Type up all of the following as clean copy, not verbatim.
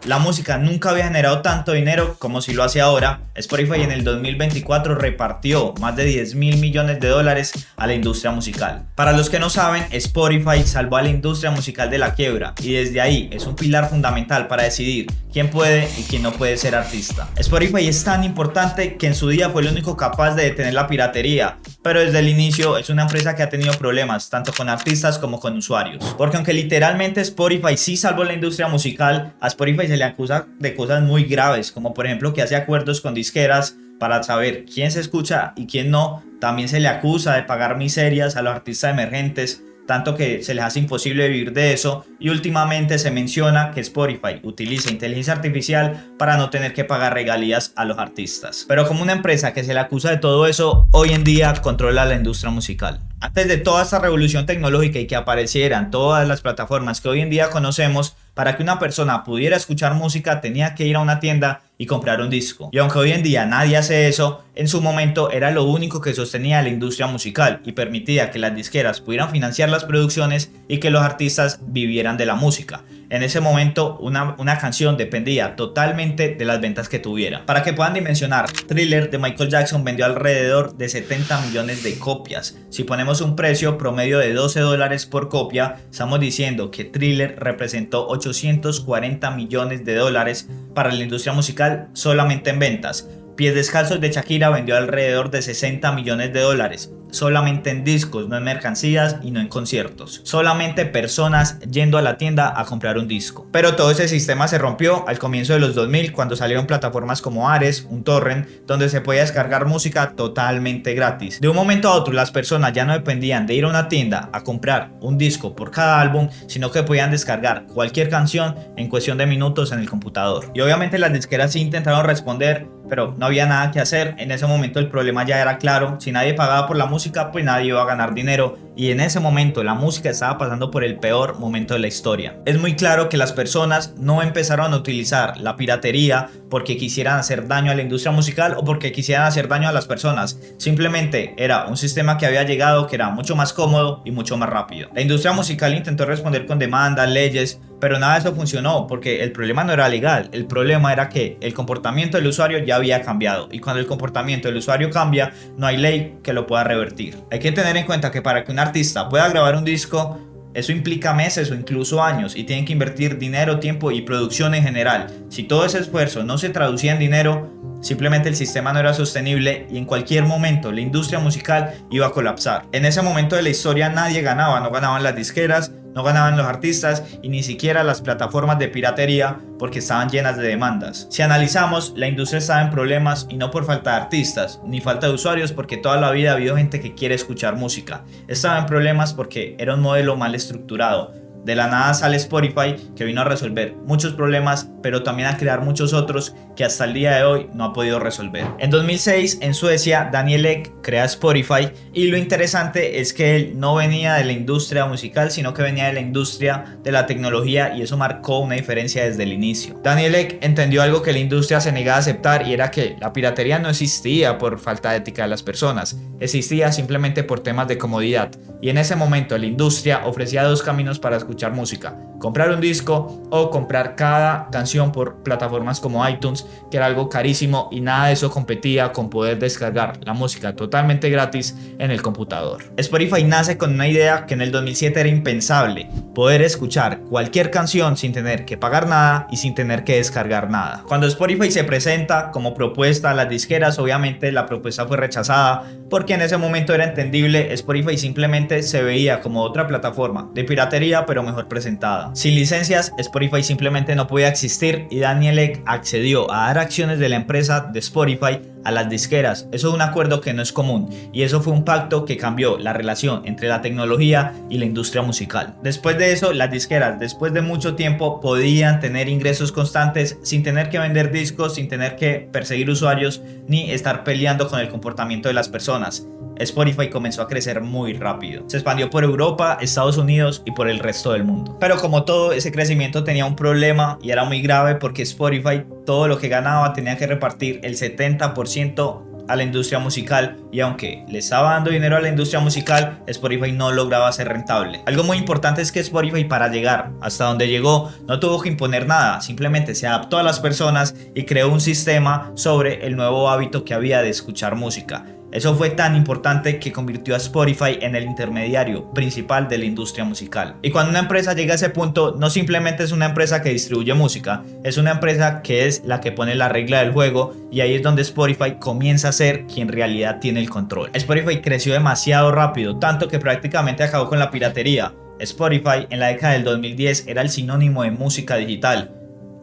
La música nunca había generado tanto dinero como si lo hace ahora. Spotify en el 2024 repartió más de 10 mil millones de dólares a la industria musical. Para los que no saben, Spotify salvó a la industria musical de la quiebra y desde ahí es un pilar fundamental para decidir quién puede y quién no puede ser artista. Spotify es tan importante que en su día fue el único capaz de detener la piratería, pero desde el inicio es una empresa que ha tenido problemas tanto con artistas como con usuarios. Porque aunque literalmente Spotify sí salvó la industria musical, a Spotify se le acusa de cosas muy graves, como por ejemplo que hace acuerdos con disqueras para saber quién se escucha y quién no. También se le acusa de pagar miserias a los artistas emergentes, tanto que se les hace imposible vivir de eso, y últimamente se menciona que Spotify utiliza inteligencia artificial para no tener que pagar regalías a los artistas. Pero como una empresa que se le acusa de todo eso, hoy en día controla la industria musical. Antes de toda esta revolución tecnológica y que aparecieran todas las plataformas que hoy en día conocemos, para que una persona pudiera escuchar música tenía que ir a una tienda y comprar un disco. Y aunque hoy en día nadie hace eso, en su momento era lo único que sostenía la industria musical y permitía que las disqueras pudieran financiar las producciones y que los artistas vivieran de la música. En ese momento una canción dependía totalmente de las ventas que tuviera. Para que puedan dimensionar, Thriller de Michael Jackson vendió alrededor de 70 millones de copias. Si ponemos un precio promedio de $12 por copia, estamos diciendo que Thriller representó 840 millones de dólares para la industria musical solamente en ventas. Pies Descalzos de Shakira vendió alrededor de 60 millones de dólares, solamente en discos, no en mercancías y no en conciertos. Solamente personas yendo a la tienda a comprar un disco. Pero todo ese sistema se rompió al comienzo de los 2000 cuando salieron plataformas como Ares, un torrent, donde se podía descargar música totalmente gratis. De un momento a otro las personas ya no dependían de ir a una tienda a comprar un disco por cada álbum, sino que podían descargar cualquier canción en cuestión de minutos en el computador. Y obviamente las disqueras sí intentaron responder, pero no había nada que hacer. En ese momento el problema ya era claro: si nadie pagaba por la música, pues nadie iba a ganar dinero, y en ese momento la música estaba pasando por el peor momento de la historia. Es muy claro que las personas no empezaron a utilizar la piratería porque quisieran hacer daño a la industria musical o porque quisieran hacer daño a las personas. Simplemente era un sistema que había llegado, que era mucho más cómodo y mucho más rápido. La industria musical intentó responder con demandas, leyes, pero nada de eso funcionó porque el problema no era legal. El problema era que el comportamiento del usuario ya había cambiado, y cuando el comportamiento del usuario cambia, no hay ley que lo pueda revertir. Hay que tener en cuenta que para que un artista pueda grabar un disco, eso implica meses o incluso años, y tienen que invertir dinero, tiempo y producción en general. Si todo ese esfuerzo no se traducía en dinero, simplemente el sistema no era sostenible y en cualquier momento la industria musical iba a colapsar. En ese momento de la historia nadie ganaba, no ganaban las disqueras, no ganaban los artistas y ni siquiera las plataformas de piratería, porque estaban llenas de demandas. Si analizamos, la industria estaba en problemas y no por falta de artistas ni falta de usuarios, porque toda la vida ha habido gente que quiere escuchar música. Estaba en problemas porque era un modelo mal estructurado. De la nada sale Spotify, que vino a resolver muchos problemas, pero también a crear muchos otros que hasta el día de hoy no ha podido resolver. En 2006, en Suecia, Daniel Ek crea Spotify, y lo interesante es que él no venía de la industria musical, sino que venía de la industria de la tecnología, y eso marcó una diferencia desde el inicio. Daniel Ek entendió algo que la industria se negaba a aceptar, y era que la piratería no existía por falta de ética de las personas, existía simplemente por temas de comodidad. Y en ese momento la industria ofrecía dos caminos para escuchar música: comprar un disco o comprar cada canción por plataformas como iTunes, que era algo carísimo, y nada de eso competía con poder descargar la música totalmente gratis en el computador. Spotify nace con una idea que en el 2007 era impensable: poder escuchar cualquier canción sin tener que pagar nada y sin tener que descargar nada. Cuando Spotify se presenta como propuesta a las disqueras, obviamente la propuesta fue rechazada, porque en ese momento era entendible. Spotify simplemente se veía como otra plataforma de piratería, pero mejor presentada. Sin licencias, Spotify simplemente no podía existir, y Daniel Ek accedió a dar acciones de la empresa de Spotify a las disqueras. Eso es un acuerdo que no es común, y eso fue un pacto que cambió la relación entre la tecnología y la industria musical. Después de eso, las disqueras, después de mucho tiempo, podían tener ingresos constantes sin tener que vender discos, sin tener que perseguir usuarios ni estar peleando con el comportamiento de las personas. Spotify comenzó a crecer muy rápido. Se expandió por Europa, Estados Unidos y por el resto del mundo. Pero como todo, ese crecimiento tenía un problema, y era muy grave, porque Spotify todo lo que ganaba tenía que repartir el 70% a la industria musical, y aunque le estaba dando dinero a la industria musical, Spotify no lograba ser rentable. Algo muy importante es que Spotify, para llegar hasta donde llegó, no tuvo que imponer nada, simplemente se adaptó a las personas y creó un sistema sobre el nuevo hábito que había de escuchar música. Eso fue tan importante que convirtió a Spotify en el intermediario principal de la industria musical. Y cuando una empresa llega a ese punto, no simplemente es una empresa que distribuye música, es una empresa que es la que pone la regla del juego, y ahí es donde Spotify comienza a ser quien en realidad tiene el control. Spotify creció demasiado rápido, tanto que prácticamente acabó con la piratería. Spotify en la década del 2010 era el sinónimo de música digital.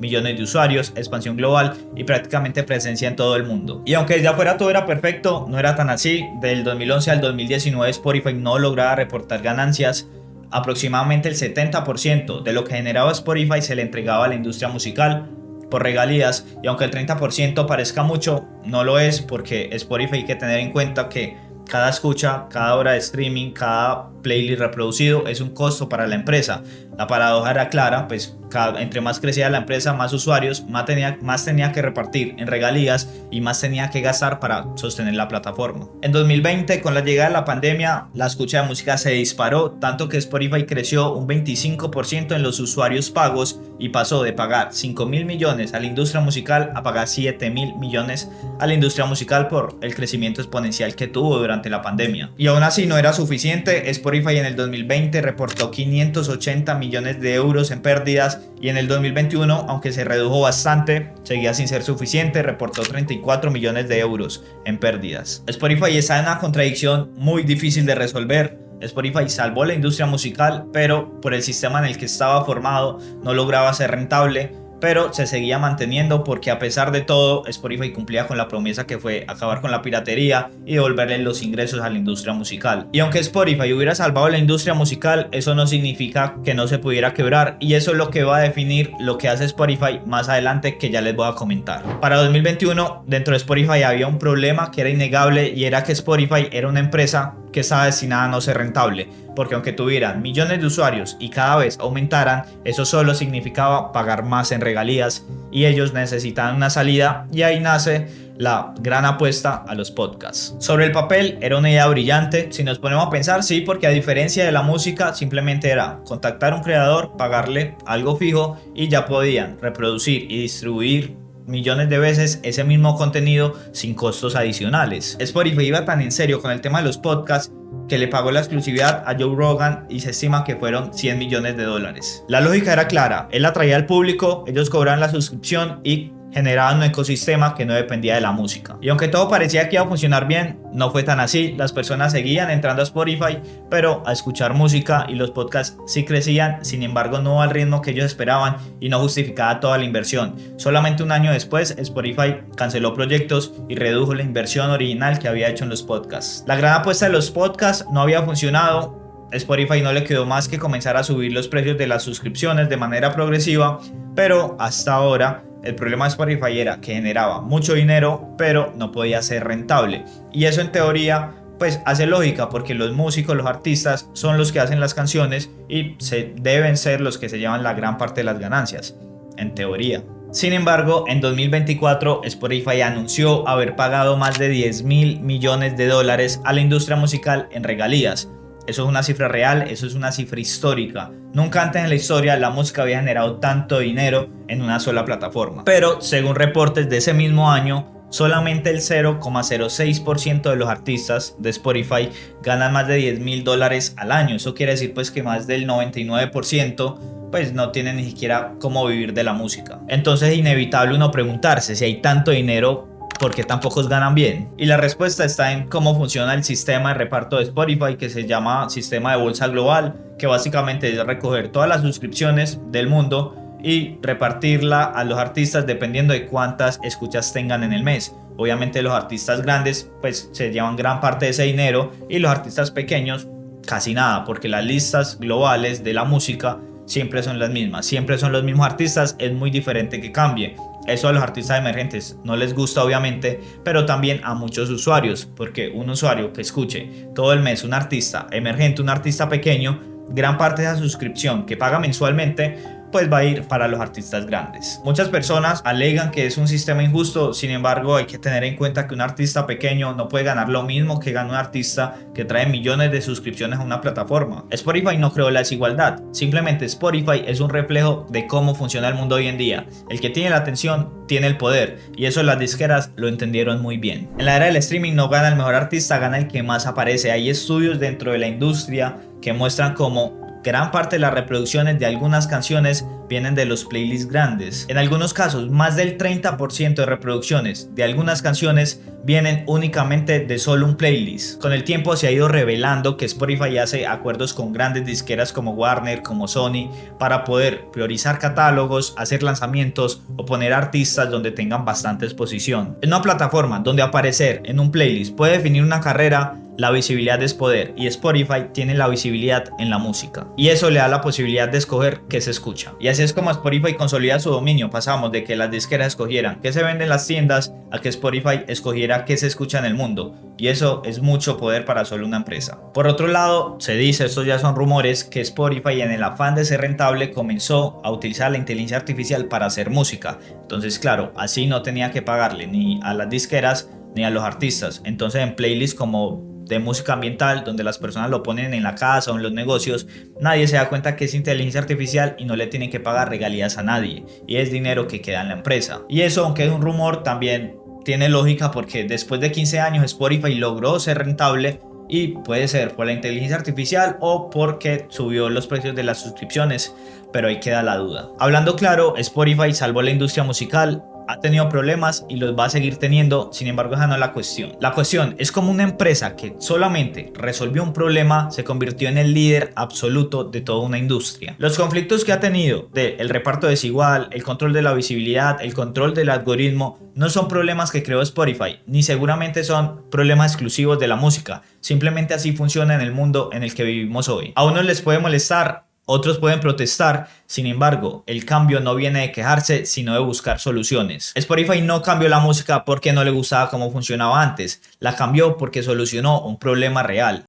Millones de usuarios, expansión global y prácticamente presencia en todo el mundo. Y aunque desde afuera todo era perfecto, no era tan así. Del 2011 al 2019 Spotify no lograba reportar ganancias. Aproximadamente el 70% de lo que generaba Spotify se le entregaba a la industria musical por regalías, y aunque el 30% parezca mucho, no lo es, porque Spotify hay que tener en cuenta que cada escucha, cada hora de streaming, cada playlist reproducido es un costo para la empresa. La paradoja era clara, pues entre más crecía la empresa, más usuarios, más tenía que repartir en regalías y más tenía que gastar para sostener la plataforma. En 2020, con la llegada de la pandemia, la escucha de música se disparó, tanto que Spotify creció un 25% en los usuarios pagos y pasó de pagar 5.000 millones a la industria musical a pagar 7.000 millones a la industria musical por el crecimiento exponencial que tuvo durante la pandemia. Y aún así no era suficiente. Spotify en el 2020 reportó 580 millones de euros en pérdidas, y en el 2021, aunque se redujo bastante, seguía sin ser suficiente, reportó 34 millones de euros en pérdidas. Spotify está en una contradicción muy difícil de resolver. Spotify salvó la industria musical, pero por el sistema en el que estaba formado no lograba ser rentable, pero se seguía manteniendo porque a pesar de todo Spotify cumplía con la promesa que fue acabar con la piratería y devolverle los ingresos a la industria musical. Y aunque Spotify hubiera salvado la industria musical, eso no significa que no se pudiera quebrar, y eso es lo que va a definir lo que hace Spotify más adelante, que ya les voy a comentar. Para 2021 dentro de Spotify había un problema que era innegable, y era que Spotify era una empresa que estaba destinada a no ser rentable, porque aunque tuvieran millones de usuarios y cada vez aumentaran, eso solo significaba pagar más en regalías, y ellos necesitaban una salida, y ahí nace la gran apuesta a los podcasts. Sobre el papel era una idea brillante, si nos ponemos a pensar, sí, porque a diferencia de la música simplemente era contactar a un creador, pagarle algo fijo y ya podían reproducir y distribuir millones de veces ese mismo contenido sin costos adicionales. Spotify iba tan en serio con el tema de los podcasts que le pagó la exclusividad a Joe Rogan, y se estima que fueron 100 millones de dólares. La lógica era clara, él atraía al público, ellos cobraban la suscripción y generaban un ecosistema que no dependía de la música. Y aunque todo parecía que iba a funcionar bien, no fue tan así. Las personas seguían entrando a Spotify, pero a escuchar música, y los podcasts sí crecían, sin embargo no al ritmo que ellos esperaban y no justificaba toda la inversión. Solamente un año después, Spotify canceló proyectos y redujo la inversión original que había hecho en los podcasts. La gran apuesta de los podcasts no había funcionado. Spotify no le quedó más que comenzar a subir los precios de las suscripciones de manera progresiva, pero hasta ahora el problema de Spotify era que generaba mucho dinero, pero no podía ser rentable. Y eso en teoría pues hace lógica, porque los músicos, los artistas son los que hacen las canciones y deben ser los que se llevan la gran parte de las ganancias, en teoría. Sin embargo, en 2024 Spotify anunció haber pagado más de 10.000 millones de dólares a la industria musical en regalías. Eso es una cifra real, eso es una cifra histórica. Nunca antes en la historia la música había generado tanto dinero en una sola plataforma. Pero según reportes de ese mismo año, solamente el 0,06% de los artistas de Spotify ganan más de 10.000 dólares al año. Eso quiere decir pues que más del 99% pues no tienen ni siquiera cómo vivir de la música. Entonces es inevitable uno preguntarse, si hay tanto dinero, ¿por qué tan pocos ganan bien? Y la respuesta está en cómo funciona el sistema de reparto de Spotify, que se llama sistema de bolsa global, que básicamente es recoger todas las suscripciones del mundo y repartirla a los artistas dependiendo de cuántas escuchas tengan en el mes. Obviamente los artistas grandes pues se llevan gran parte de ese dinero, y los artistas pequeños casi nada, porque las listas globales de la música siempre son las mismas, siempre son los mismos artistas, es muy diferente que cambie. Eso a los artistas emergentes no les gusta obviamente, pero también a muchos usuarios, porque un usuario que escuche todo el mes un artista emergente, un artista pequeño, gran parte de esa suscripción que paga mensualmente pues va a ir para los artistas grandes. Muchas personas alegan que es un sistema injusto, sin embargo hay que tener en cuenta que un artista pequeño no puede ganar lo mismo que gana un artista que trae millones de suscripciones a una plataforma. Spotify no creó la desigualdad, simplemente Spotify es un reflejo de cómo funciona el mundo hoy en día. El que tiene la atención tiene el poder, y eso las disqueras lo entendieron muy bien. En la era del streaming no gana el mejor artista, gana el que más aparece. Hay estudios dentro de la industria que muestran cómo gran parte de las reproducciones de algunas canciones vienen de los playlists grandes. En algunos casos, más del 30% de reproducciones de algunas canciones vienen únicamente de solo un playlist. Con el tiempo se ha ido revelando que Spotify hace acuerdos con grandes disqueras como Warner, como Sony, para poder priorizar catálogos, hacer lanzamientos o poner artistas donde tengan bastante exposición. En una plataforma donde aparecer en un playlist puede definir una carrera, la visibilidad es poder, y Spotify tiene la visibilidad en la música, y eso le da la posibilidad de escoger qué se escucha. Y así es como Spotify consolida su dominio. Pasamos de que las disqueras escogieran qué se vende en las tiendas a que Spotify escogiera qué se escucha en el mundo, y eso es mucho poder para solo una empresa. Por otro lado, se dice, estos ya son rumores, que Spotify, en el afán de ser rentable, comenzó a utilizar la inteligencia artificial para hacer música. Entonces, claro, así no tenía que pagarle ni a las disqueras ni a los artistas. Entonces, en playlists como de música ambiental, donde las personas lo ponen en la casa o en los negocios, nadie se da cuenta que es inteligencia artificial y no le tienen que pagar regalías a nadie, y es dinero que queda en la empresa. Y eso, aunque es un rumor, también tiene lógica, porque después de 15 años Spotify logró ser rentable, y puede ser por la inteligencia artificial o porque subió los precios de las suscripciones, pero ahí queda la duda. Hablando claro, Spotify salvó la industria musical. Ha tenido problemas y los va a seguir teniendo, sin embargo esa no es la cuestión. La cuestión es cómo una empresa que solamente resolvió un problema se convirtió en el líder absoluto de toda una industria. Los conflictos que ha tenido el reparto desigual, el control de la visibilidad, el control del algoritmo, no son problemas que creó Spotify, ni seguramente son problemas exclusivos de la música. Simplemente así funciona en el mundo en el que vivimos hoy. A unos les puede molestar, otros pueden protestar, sin embargo, el cambio no viene de quejarse, sino de buscar soluciones. Spotify no cambió la música porque no le gustaba cómo funcionaba antes, la cambió porque solucionó un problema real.